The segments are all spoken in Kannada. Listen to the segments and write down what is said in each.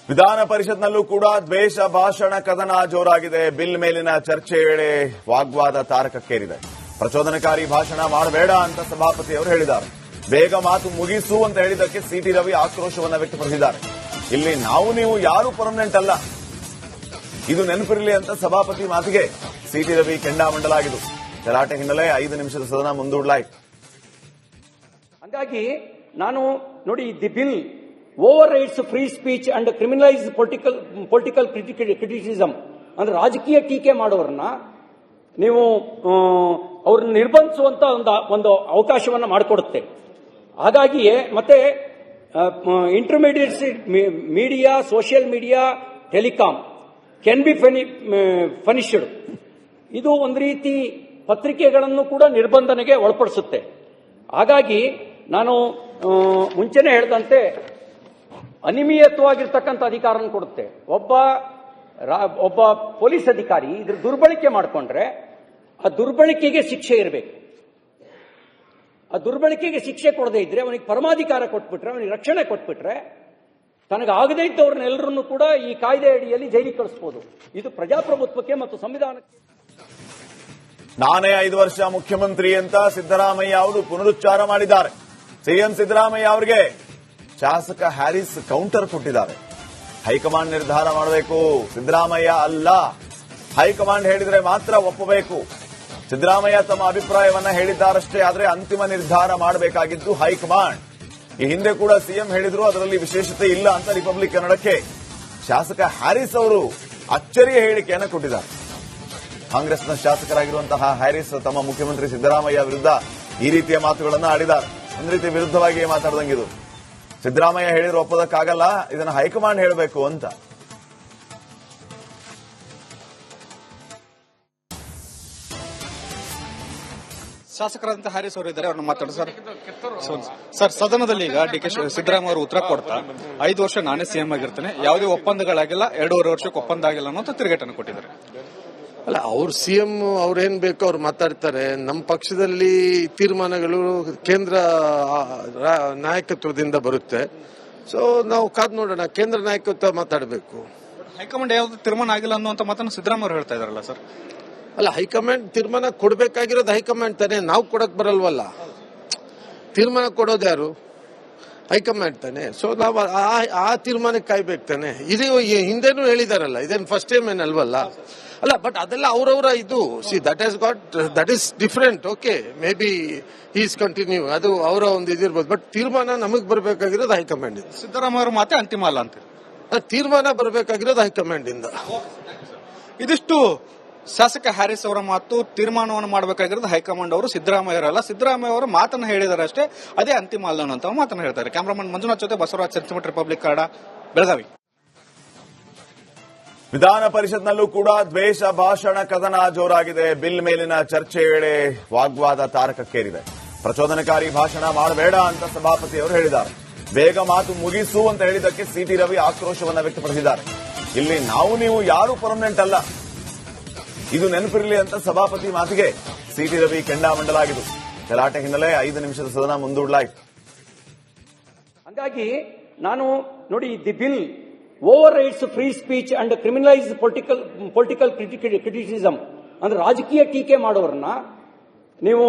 ವಿಧಾನ ಪರಿಷತ್ನಲ್ಲೂ ಕೂಡ ದ್ವೇಷ ಭಾಷಣ ಕದನ ಜೋರಾಗಿದೆ. ಬಿಲ್ ಮೇಲಿನ ಚರ್ಚೆ ವೇಳೆ ವಾಗ್ವಾದ ತಾರಕಕ್ಕೇರಿದೆ. ಪ್ರಚೋದನಕಾರಿ ಭಾಷಣ ಮಾಡಬೇಡ ಅಂತ ಸಭಾಪತಿ ಅವರು ಹೇಳಿದ್ದಾರೆ. ಬೇಗ ಮಾತು ಮುಗಿಸು ಅಂತ ಹೇಳಿದ್ದಕ್ಕೆ ಸಿಟಿ ರವಿ ಆಕ್ರೋಶವನ್ನು ವ್ಯಕ್ತಪಡಿಸಿದ್ದಾರೆ. ಇಲ್ಲಿ ನೀವು ಯಾರು ಪರ್ಮನೆಂಟ್ ಅಲ್ಲ, ಇದು ನೆನಪಿರಲಿ ಅಂತ ಸಭಾಪತಿ ಮಾತಿಗೆ ಸಿಟಿ ರವಿ ಕೆಂಡಾಮಂಡಲಾಗಿದ್ದು. ಗಲಾಟೆ ಹಿನ್ನೆಲೆ 5 ನಿಮಿಷದ ಸದನ ಮುಂದೂಡಲಾಯಿತು. ಹಾಗಾಗಿ ನಾನು ನೋಡಿ, the bill over rights free speech and criminalise political criticism ಅಂದ್ರೆ ರಾಜಕೀಯ ಟೀಕೆ ಮಾಡೋರನ್ನ ನೀವು ಅವ್ರನ್ನ ನಿರ್ಬಂಧಿಸುವಂತ ಒಂದು ಅವಕಾಶವನ್ನು ಮಾಡಿಕೊಡುತ್ತೆ. ಹಾಗಾಗಿಯೇ ಮತ್ತೆ intermediate media, social media, telecom can be punished. ಇದು ಒಂದು ರೀತಿ ಪತ್ರಿಕೆಗಳನ್ನು ಕೂಡ ನಿರ್ಬಂಧನೆಗೆ ಒಳಪಡಿಸುತ್ತೆ. ಹಾಗಾಗಿ ನಾನು ಮುಂಚೆನೆ ಹೇಳಿದಂತೆ ಅನಿಯಮಿತವಾಗಿರ್ತಕ್ಕಂಥ ಅಧಿಕಾರನ ಕೊಡುತ್ತೆ. ಒಬ್ಬ ಪೊಲೀಸ್ ಅಧಿಕಾರಿ ಇದ್ರ ದುರ್ಬಳಕೆ ಮಾಡಿಕೊಂಡ್ರೆ ಆ ದುರ್ಬಳಕೆಗೆ ಶಿಕ್ಷೆ ಇರಬೇಕು. ಆ ದುರ್ಬಳಕೆಗೆ ಶಿಕ್ಷೆ ಕೊಡದೇ ಇದ್ರೆ ಅವನಿಗೆ ಪರಮಾಧಿಕಾರ ಕೊಟ್ಬಿಟ್ರೆ, ಅವನಿಗೆ ರಕ್ಷಣೆ ಕೊಟ್ಬಿಟ್ರೆ, ತನಗಾಗದೇ ಇದ್ದವ್ರನ್ನೆಲ್ಲರನ್ನು ಕೂಡ ಈ ಕಾಯ್ದೆ ಅಡಿಯಲ್ಲಿ ಜೈಲಿಗೆ ಕಳಿಸಬಹುದು. ಇದು ಪ್ರಜಾಪ್ರಭುತ್ವಕ್ಕೆ ಮತ್ತು ಸಂವಿಧಾನಕ್ಕೆ. ನಾನೇ 5 ವರ್ಷ ಮುಖ್ಯಮಂತ್ರಿ ಅಂತ ಸಿದ್ದರಾಮಯ್ಯ ಅವರು ಪುನರುಚ್ಚಾರ ಮಾಡಿದ್ದಾರೆ. ಸಿಎಂ ಸಿದ್ದರಾಮಯ್ಯ ಅವರಿಗೆ ಶಾಸಕ ಹ್ಯಾರಿಸ್ ಕೌಂಟರ್ ಕೊಟ್ಟಿದ್ದಾರೆ. ಹೈಕಮಾಂಡ್ ನಿರ್ಧಾರ ಮಾಡಬೇಕು, ಸಿದ್ದರಾಮಯ್ಯ ಅಲ್ಲ. ಹೈಕಮಾಂಡ್ ಹೇಳಿದ್ರೆ ಮಾತ್ರ ಒಪ್ಪಬೇಕು. ಸಿದ್ದರಾಮಯ್ಯ ತಮ್ಮ ಅಭಿಪ್ರಾಯವನ್ನ ಹೇಳಿದ್ದಾರಷ್ಟೇ, ಆದರೆ ಅಂತಿಮ ನಿರ್ಧಾರ ಮಾಡಬೇಕಾಗಿದ್ದು ಹೈಕಮಾಂಡ್. ಈ ಹಿಂದೆ ಕೂಡ ಸಿಎಂ ಹೇಳಿದ್ರು, ಅದರಲ್ಲಿ ವಿಶೇಷತೆ ಇಲ್ಲ ಅಂತ ರಿಪಬ್ಲಿಕ್ ಕನ್ನಡಕ್ಕೆ ಶಾಸಕ ಹ್ಯಾರಿಸ್ ಅವರು ಅಚ್ಚರಿಯ ಹೇಳಿಕೆಯನ್ನು ಕೊಟ್ಟಿದ್ದಾರೆ. ಕಾಂಗ್ರೆಸ್ನ ಶಾಸಕರಾಗಿರುವಂತಹ ಹ್ಯಾರಿಸ್ ತಮ್ಮ ಮುಖ್ಯಮಂತ್ರಿ ಸಿದ್ದರಾಮಯ್ಯ ವಿರುದ್ಧ ಈ ರೀತಿಯ ಮಾತುಗಳನ್ನು ಆಡಿದ್ದಾರೆ. ಒಂದು ರೀತಿ ವಿರುದ್ಧವಾಗಿ ಮಾತಾಡ್ದಂಗಿದು. ಸಿದ್ದರಾಮಯ್ಯ ಹೇಳಿದ್ರು ಒಪ್ಪೋದಕ್ಕಾಗಲ್ಲ, ಇದನ್ನು ಹೈಕಮಾಂಡ್ ಹೇಳಬೇಕು ಅಂತ. ಶಾಸಕರಾದಂತಹ ಹ್ಯಾರಿಸ್ ಅವರು ಇದ್ದಾರೆ, ಅವ್ರನ್ನ ಮಾತಾಡ ಸರ್. ಸದನದಲ್ಲಿ ಈಗ ಡಿಕೆ ಸಿದ್ದರಾಮಯ್ಯ ಅವರು ಉತ್ತರ ಕೊಡ್ತಾ 5 ವರ್ಷ ನಾನೇ ಸಿಎಂ ಆಗಿರ್ತೇನೆ, ಯಾವುದೇ ಒಪ್ಪಂದಗಳಾಗಿಲ್ಲ, 2.5 ವರ್ಷಕ್ಕೆ ಒಪ್ಪಂದ ಆಗಿಲ್ಲ ಅನ್ನೋ ತಿರುಗೇಟನ್ನು ಕೊಟ್ಟಿದ್ದಾರೆ. ಅಲ್ಲ, ಅವ್ರು ಸಿಎಂ ಅವ್ರೇನ್ ಬೇಕೋ ಅವ್ರು ಮಾತಾಡ್ತಾರೆ. ನಮ್ಮ ಪಕ್ಷದಲ್ಲಿ ತೀರ್ಮಾನಗಳು ಕೇಂದ್ರ ನಾಯಕತ್ವದಿಂದ ಬರುತ್ತೆ. ಸೊ ನಾವು ಕಾದ್ ನೋಡೋಣ, ಕೇಂದ್ರ ನಾಯಕತ್ವ ಮಾತಾಡಬೇಕು. ಹೈಕಮಾಂಡ್ ಯಾವ್ದು ತೀರ್ಮಾನ ಆಗಿಲ್ಲ ಅನ್ನುವಂತ ಮಾತನ್ನು ಸಿದ್ದರಾಮಯ್ಯ ಅವರು ಹೇಳ್ತಾ ಇದಾರಲ್ಲ ಸರ್. ಅಲ್ಲ, ಹೈಕಮಾಂಡ್ ತೀರ್ಮಾನ ಕೊಡಬೇಕಾಗಿರೋದು ಹೈಕಮಾಂಡ್ ತಾನೆ, ನಾವು ಕೊಡಕ್ ಬರಲ್ವಲ್ಲ. ತೀರ್ಮಾನ ಕೊಡೋದು ಯಾರು? ಹೈಕಮಾಂಡ್ ತಾನೆ. ಸೊ ನಾವು ಆ ತೀರ್ಮಾನಕ್ಕೆ ಕಾಯ್ಬೇಕು ತಾನೆ. ಇದು ಹಿಂದೆನೂ ಹೇಳಿದಾರಲ್ಲ, ಇದೇನು ಫಸ್ಟ್ ಟೈಮ್ ಏನಲ್ವಲ್ಲ. ಅಲ್ಲ, ಬಟ್ ಅದೆಲ್ಲ ಅವರವರ ಇದು. See that is different. Okay, may be is continue, ಅದು ಅವರ ಒಂದು ಇದಿರ್ಬೋದು. ಬಟ್ ತೀರ್ಮಾನ ನಮಗ್ ಬರಬೇಕಾಗಿರೋದು ಹೈಕಮಾಂಡ್ ಇಂದ. ಸಿದ್ದರಾಮಯ್ಯ ಅವರ ಮಾತೆ ಅಂತಿಮ ಅಲ್ಲ ಅಂತ. ತೀರ್ಮಾನ ಬರಬೇಕಾಗಿರೋದು ಹೈಕಮಾಂಡ್ ಇಂದ. ಇದಿಷ್ಟು ಶಾಸಕ ಹ್ಯಾರಿಸ್ ಅವರ ಮಾತು. ತೀರ್ಮಾನವನ್ನು ಮಾಡಬೇಕಾಗಿರೋದು ಹೈಕಮಾಂಡ್ ಅವರು, ಸಿದ್ದರಾಮಯ್ಯ ಅವರಲ್ಲ. ಸಿದ್ದರಾಮಯ್ಯ ಅವರು ಮಾತನ್ನ ಹೇಳಿದ್ದಾರೆ ಅಷ್ಟೇ, ಅದೇ ಅಂತಿಮ ಅಲ್ಲ ಅನ್ನೋ ಮಾತನ್ನ ಹೇಳ್ತಾರೆ. ಕ್ಯಾಮರಾಮನ್ ಮಂಜುನಾಥ್ ಜೊತೆ ಬಸವರಾಜ್, ಸೆಂಟಿಮೀಟರ್ ರಿಪಬ್ಲಿಕ್ ಕನ್ನಡ, ಬೆಳಗಾವಿ. ವಿಧಾನ ಪರಿಷತ್ನಲ್ಲೂ ಕೂಡ ದ್ವೇಷ ಭಾಷಣ ಕದನ ಜೋರಾಗಿದೆ. ಬಿಲ್ ಮೇಲಿನ ಚರ್ಚೆ ವೇಳೆ ವಾಗ್ವಾದ ತಾರಕಕ್ಕೇರಿದೆ. ಪ್ರಚೋದನಕಾರಿ ಭಾಷಣ ಮಾಡಬೇಡ ಅಂತ ಸಭಾಪತಿ ಅವರು ಹೇಳಿದ್ದಾರೆ. ಬೇಗ ಮಾತು ಮುಗಿಸು ಅಂತ ಹೇಳಿದ್ದಕ್ಕೆ ಸಿಟಿ ರವಿ ಆಕ್ರೋಶವನ್ನು ವ್ಯಕ್ತಪಡಿಸಿದ್ದಾರೆ. ಇಲ್ಲಿ ನೀವು ಯಾರು ಪರ್ಮನೆಂಟ್ ಅಲ್ಲ, ಇದು ನೆನಪಿರಲಿ ಅಂತ ಸಭಾಪತಿ ಮಾತಿಗೆ ಸಿಟಿ ರವಿ ಕೆಂಡಾಮಂಡಲಾಗಿದ್ದು. ಗಲಾಟೆ ಹಿನ್ನೆಲೆ 5 ನಿಮಿಷದ ಸದನ ಮುಂದೂಡಲಾಯಿತು. ಹಾಗಾಗಿ ನಾನು ನೋಡಿ, the bill over rights free speech and criminalise political criticism ಅಂದ್ರೆ ರಾಜಕೀಯ ಟೀಕೆ ಮಾಡೋರನ್ನ ನೀವು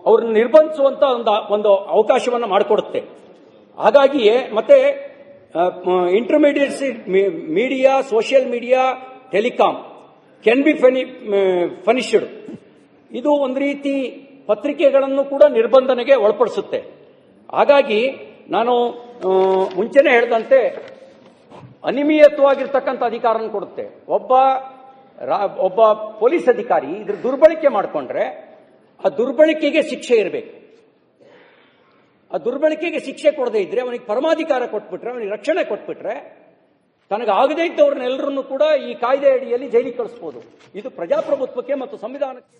ಅವ್ರನ್ನ ನಿರ್ಬಂಧಿಸುವಂತ ಒಂದು ಅವಕಾಶವನ್ನು ಮಾಡಿಕೊಡುತ್ತೆ. ಹಾಗಾಗಿಯೇ ಮತ್ತೆ intermediate media, social media, telecom can be punished. ಇದು ಒಂದು ರೀತಿ ಪತ್ರಿಕೆಗಳನ್ನು ಕೂಡ ನಿರ್ಬಂಧನೆಗೆ ಒಳಪಡಿಸುತ್ತೆ. ಹಾಗಾಗಿ ನಾನು ಮುಂಚೆನೆ ಹೇಳಿದಂತೆ ಅನಿಯಮಿತವಾಗಿರ್ತಕ್ಕಂಥ ಅಧಿಕಾರನ ಕೊಡುತ್ತೆ. ಒಬ್ಬ ಪೊಲೀಸ್ ಅಧಿಕಾರಿ ಇದ್ರ ದುರ್ಬಳಕೆ ಮಾಡಿಕೊಂಡ್ರೆ ಆ ದುರ್ಬಳಕೆಗೆ ಶಿಕ್ಷೆ ಇರಬೇಕು. ಆ ದುರ್ಬಳಕೆಗೆ ಶಿಕ್ಷೆ ಕೊಡದೇ ಇದ್ರೆ ಅವನಿಗೆ ಪರಮಾಧಿಕಾರ ಕೊಟ್ಬಿಟ್ರೆ, ಅವನಿಗೆ ರಕ್ಷಣೆ ಕೊಟ್ಬಿಟ್ರೆ, ತನಗಾಗದೇ ಇದ್ದವ್ರನ್ನೆಲ್ಲರನ್ನು ಕೂಡ ಈ ಕಾಯ್ದೆ ಅಡಿಯಲ್ಲಿ ಜೈಲಿಗೆ ಕಳಿಸಬಹುದು. ಇದು ಪ್ರಜಾಪ್ರಭುತ್ವಕ್ಕೆ ಮತ್ತು ಸಂವಿಧಾನಕ್ಕೆ.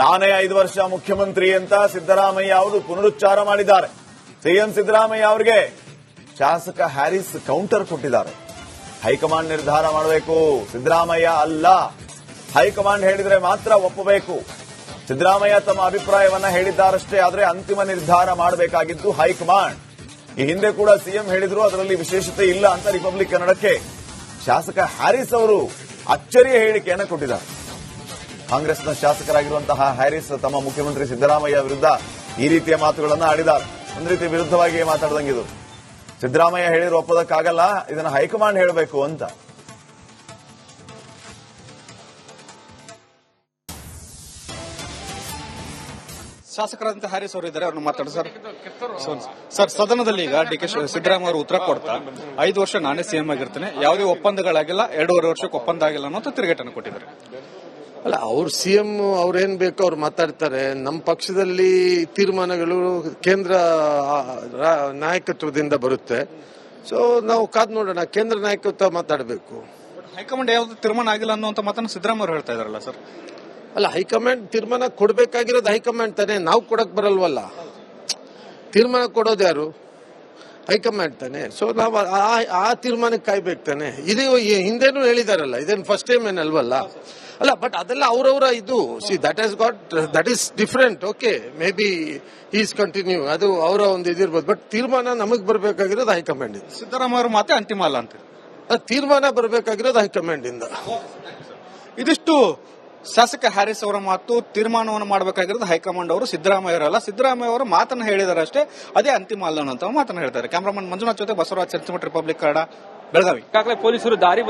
ನಾನೇ 5 ವರ್ಷ ಮುಖ್ಯಮಂತ್ರಿ ಅಂತ ಸಿದ್ದರಾಮಯ್ಯ ಅವರು ಪುನರುಚ್ಚಾರ ಮಾಡಿದ್ದಾರೆ. ಸಿಎಂ ಸಿದ್ದರಾಮಯ್ಯ ಅವರಿಗೆ ಶಾಸಕ ಹ್ಯಾರಿಸ್ ಕೌಂಟರ್ ಕೊಟ್ಟಿದ್ದಾರೆ. ಹೈಕಮಾಂಡ್ ನಿರ್ಧಾರ ಮಾಡಬೇಕು, ಸಿದ್ದರಾಮಯ್ಯ ಅಲ್ಲ. ಹೈಕಮಾಂಡ್ ಹೇಳಿದ್ರೆ ಮಾತ್ರ ಒಪ್ಪಬೇಕು. ಸಿದ್ದರಾಮಯ್ಯ ತಮ್ಮ ಅಭಿಪ್ರಾಯವನ್ನ ಹೇಳಿದ್ದಾರಷ್ಟೇ, ಆದರೆ ಅಂತಿಮ ನಿರ್ಧಾರ ಮಾಡಬೇಕಾಗಿದ್ದು ಹೈಕಮಾಂಡ್. ಈ ಹಿಂದೆ ಕೂಡ ಸಿಎಂ ಹೇಳಿದ್ರು, ಅದರಲ್ಲಿ ವಿಶೇಷತೆ ಇಲ್ಲ ಅಂತ ರಿಪಬ್ಲಿಕ್ ಕನ್ನಡಕ್ಕೆ ಶಾಸಕ ಹ್ಯಾರಿಸ್ ಅವರು ಅಚ್ಚರಿಯ ಹೇಳಿಕೆಯನ್ನು ಕೊಟ್ಟಿದ್ದಾರೆ. ಕಾಂಗ್ರೆಸ್ನ ಶಾಸಕರಾಗಿರುವಂತಹ ಹ್ಯಾರಿಸ್ ತಮ್ಮ ಮುಖ್ಯಮಂತ್ರಿ ಸಿದ್ದರಾಮಯ್ಯ ವಿರುದ್ಧ ಈ ರೀತಿಯ ಮಾತುಗಳನ್ನು ಆಡಿದ್ದಾರೆ. ಒಂದು ರೀತಿ ವಿರುದ್ಧವಾಗಿ ಮಾತಾಡಿದಂಗಿದು. ಸಿದ್ದರಾಮಯ್ಯ ಹೇಳಿದ್ರು ಒಪ್ಪೋದಕ್ಕಾಗಲ್ಲ, ಇದನ್ನು ಹೈಕಮಾಂಡ್ ಹೇಳಬೇಕು ಅಂತ. ಶಾಸಕರಾದಂತಹ ಹ್ಯಾರಿಸ್ ಅವರು ಇದ್ದಾರೆ, ಅವ್ರನ್ನ ಮಾತಾಡ ಸರ್. ಸದನದಲ್ಲಿ ಈಗ ಡಿ ಕೆ ಸಿದ್ದರಾಮಯ್ಯ ಅವರು ಉತ್ತರ ಕೊಡ್ತಾ 5 ವರ್ಷ ನಾನೇ ಸಿಎಂ ಆಗಿರ್ತೇನೆ, ಯಾವುದೇ ಒಪ್ಪಂದಗಳಾಗಿಲ್ಲ, 2.5 ವರ್ಷಕ್ಕೆ ಒಪ್ಪಂದ ಆಗಿಲ್ಲ ಅನ್ನೋ ತಿರುಗೇಟನ್ನು ಕೊಟ್ಟಿದ್ದಾರೆ. ಅಲ್ಲ, ಅವ್ರು ಸಿಎಂ ಅವ್ರೇನ್ ಬೇಕೋ ಅವ್ರು ಮಾತಾಡ್ತಾರೆ. ನಮ್ಮ ಪಕ್ಷದಲ್ಲಿ ತೀರ್ಮಾನಗಳು ಕೇಂದ್ರ ನಾಯಕತ್ವದಿಂದ ಬರುತ್ತೆ. ಸೊ ನಾವು ಕಾದ್ ನೋಡೋಣ, ಕೇಂದ್ರ ನಾಯಕತ್ವ ಮಾತಾಡಬೇಕು. ಹೈಕಮಾಂಡ್ ಯಾವ್ದು ತೀರ್ಮಾನ ಆಗಿಲ್ಲ ಅನ್ನುವಂತ ಮಾತನ್ನು ಸಿದ್ದರಾಮಯ್ಯ ಅವರು ಹೇಳ್ತಾ ಇದಾರಲ್ಲ ಸರ್. ಅಲ್ಲ, ಹೈಕಮಾಂಡ್ ತೀರ್ಮಾನ ಕೊಡ್ಬೇಕಾಗಿರೋದು ಹೈಕಮಾಂಡ್ ತಾನೆ, ನಾವು ಕೊಡಕ್ ಬರಲ್ವಲ್ಲ. ತೀರ್ಮಾನ ಕೊಡೋದು ಯಾರು? ಹೈಕಮಾಂಡ್ ತಾನೆ. ಸೊ ನಾವು ಆ ತೀರ್ಮಾನಕ್ಕೆ ಕಾಯ್ಬೇಕು ತಾನೆ. ಇದು ಹಿಂದೆನೂ ಹೇಳಿದಾರಲ್ಲ, ಇದೇನು ಫಸ್ಟ್ ಟೈಮ್ ಏನಲ್ವಲ್ಲ. ಅಲ್ಲ, ಬಟ್ ಅದೆಲ್ಲ ಅವರವರ ಇದು that is different. Okay, may be is continue, ಅದು ಅವರ ಒಂದು ಇದಿರ್ಬೋದು. ಬಟ್ ತೀರ್ಮಾನ ನಮಗ್ ಬರಬೇಕಾಗಿರೋದು ಹೈಕಮಾಂಡ್ ಇಂದ. ಸಿದ್ದರಾಮಯ್ಯ ಅವರು ಮಾತೆ ಅಂತಿಮ ಅಲ್ಲ ಅಂತ. ತೀರ್ಮಾನ ಬರಬೇಕಾಗಿರೋದು ಹೈಕಮಾಂಡ್ ಇಂದ. ಇದಿಷ್ಟು ಶಾಸಕ ಹ್ಯಾರಿಸ್ ಅವರ ಮಾತು. ತೀರ್ಮಾನವನ್ನು ಮಾಡಬೇಕಾಗಿರೋದು ಹೈಕಮಾಂಡ್ ಅವರು, ಸಿದ್ದರಾಮಯ್ಯ ಅವರಲ್ಲ. ಸಿದ್ದರಾಮಯ್ಯ ಅವರು ಮಾತನ್ನು ಹೇಳಿದ್ದಾರೆ ಅಷ್ಟೇ, ಅದೇ ಅಂತಿಮ ಅಲ್ಲ ಅಂತ ಮಾತನ್ನು ಹೇಳ್ತಾರೆ. ಕ್ಯಾಮರಾಮನ್ ಮಂಜುನಾಥ್ ಜೊತೆ ಬಸವರಾಜ್, ಚರ್ಚಮಠ, ರಿಪಬ್ಲಿಕ್ ಕನ್ನಡ, ಬೆಳಗಾವಿ. ಈಗಾಗಲೇ ಪೊಲೀಸರು ದಾರಿ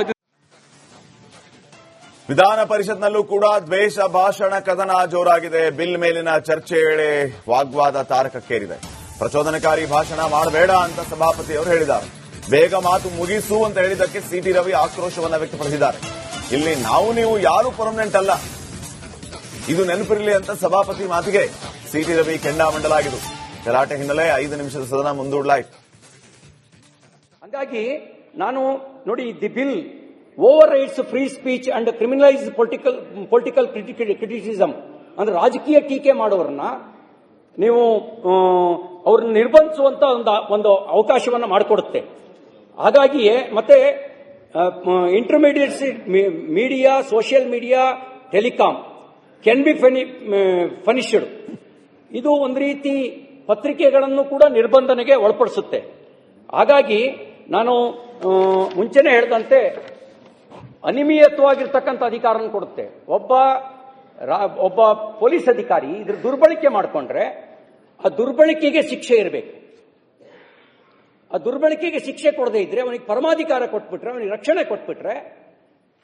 ವಿಧಾನ ಪರಿಷತ್ನಲ್ಲೂ ಕೂಡ ದ್ವೇಷ ಭಾಷಣ ಕದನ ಜೋರಾಗಿದೆ. ಬಿಲ್ ಮೇಲಿನ ಚರ್ಚೆ ವೇಳೆ ವಾಗ್ವಾದ ತಾರಕಕ್ಕೇರಿದೆ. ಪ್ರಚೋದನಕಾರಿ ಭಾಷಣ ಮಾಡಬೇಡ ಅಂತ ಸಭಾಪತಿ ಅವರು ಹೇಳಿದ್ದಾರೆ. ಬೇಗ ಮಾತು ಮುಗಿಸು ಅಂತ ಹೇಳಿದ್ದಕ್ಕೆ ಸಿಟಿ ರವಿ ಆಕ್ರೋಶವನ್ನು ವ್ಯಕ್ತಪಡಿಸಿದ್ದಾರೆ. ಇಲ್ಲಿ ನಾವು ನೀವು ಯಾರು ಪರ್ಮನೆಂಟ್ ಅಲ್ಲ, ಇದು ನೆನಪಿರಲಿ ಅಂತ ಸಭಾಪತಿ ಮಾತಿಗೆ ಸಿಟಿ ರವಿ ಕೆಂಡಾಮಂಡಲಾಗಿದ್ದು. ಗಲಾಟೆ ಹಿನ್ನೆಲೆ 5 ನಿಮಿಷದ ಸದನ ಮುಂದೂಡಲಾಯಿತು. ಹಾಗಾಗಿ ನಾನು ನೋಡಿ, the bill over rights free speech and criminalise political criticism ಅಂದ್ರೆ ರಾಜಕೀಯ ಟೀಕೆ ಮಾಡೋರನ್ನ ನೀವು ಅವ್ರನ್ನ ನಿರ್ಬಂಧಿಸುವಂತ ಒಂದು ಅವಕಾಶವನ್ನು ಮಾಡಿಕೊಡುತ್ತೆ. ಹಾಗಾಗಿಯೇ ಮತ್ತೆ intermediate media, social media, telecom can be punished. ಇದು ಒಂದು ರೀತಿ ಪತ್ರಿಕೆಗಳನ್ನು ಕೂಡ ನಿರ್ಬಂಧನೆಗೆ ಒಳಪಡಿಸುತ್ತೆ. ಹಾಗಾಗಿ ನಾನು ಮುಂಚೆನೆ ಹೇಳಿದಂತೆ ಅನಿಯಮಿತವಾಗಿರ್ತಕ್ಕಂಥ ಅಧಿಕಾರನ ಕೊಡುತ್ತೆ. ಒಬ್ಬ ಪೊಲೀಸ್ ಅಧಿಕಾರಿ ಇದ್ರ ದುರ್ಬಳಕೆ ಮಾಡಿಕೊಂಡ್ರೆ ಆ ದುರ್ಬಳಕೆಗೆ ಶಿಕ್ಷೆ ಇರಬೇಕು. ಆ ದುರ್ಬಳಕೆಗೆ ಶಿಕ್ಷೆ ಕೊಡದೇ ಇದ್ರೆ, ಅವನಿಗೆ ಪರಮಾಧಿಕಾರ ಕೊಟ್ಬಿಟ್ರೆ, ಅವನಿಗೆ ರಕ್ಷಣೆ ಕೊಟ್ಬಿಟ್ರೆ,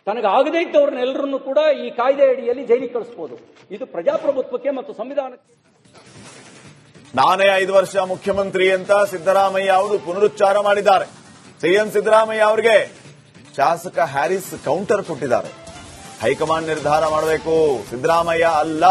ತನಗಾಗದೇ ಇದ್ದವ್ರನ್ನೆಲ್ಲರನ್ನೂ ಕೂಡ ಈ ಕಾಯ್ದೆ ಅಡಿಯಲ್ಲಿ ಜೈಲಿಗೆ ಕಳಿಸಬಹುದು. ಇದು ಪ್ರಜಾಪ್ರಭುತ್ವಕ್ಕೆ ಮತ್ತು ಸಂವಿಧಾನಕ್ಕೆ. ನಾನೇ 5 ವರ್ಷ ಮುಖ್ಯಮಂತ್ರಿ ಅಂತ ಸಿದ್ದರಾಮಯ್ಯ ಅವರು ಪುನರುಚ್ಚಾರ ಮಾಡಿದ್ದಾರೆ. ಸಿಎಂ ಸಿದ್ದರಾಮಯ್ಯ ಅವರಿಗೆ ಶಾಸಕ ಹ್ಯಾರಿಸ್ ಕೌಂಟರ್ ಕೊಟ್ಟಿದ್ದಾರೆ. ಹೈಕಮಾಂಡ್ ನಿರ್ಧಾರ ಮಾಡಬೇಕು, ಸಿದ್ದರಾಮಯ್ಯ ಅಲ್ಲ.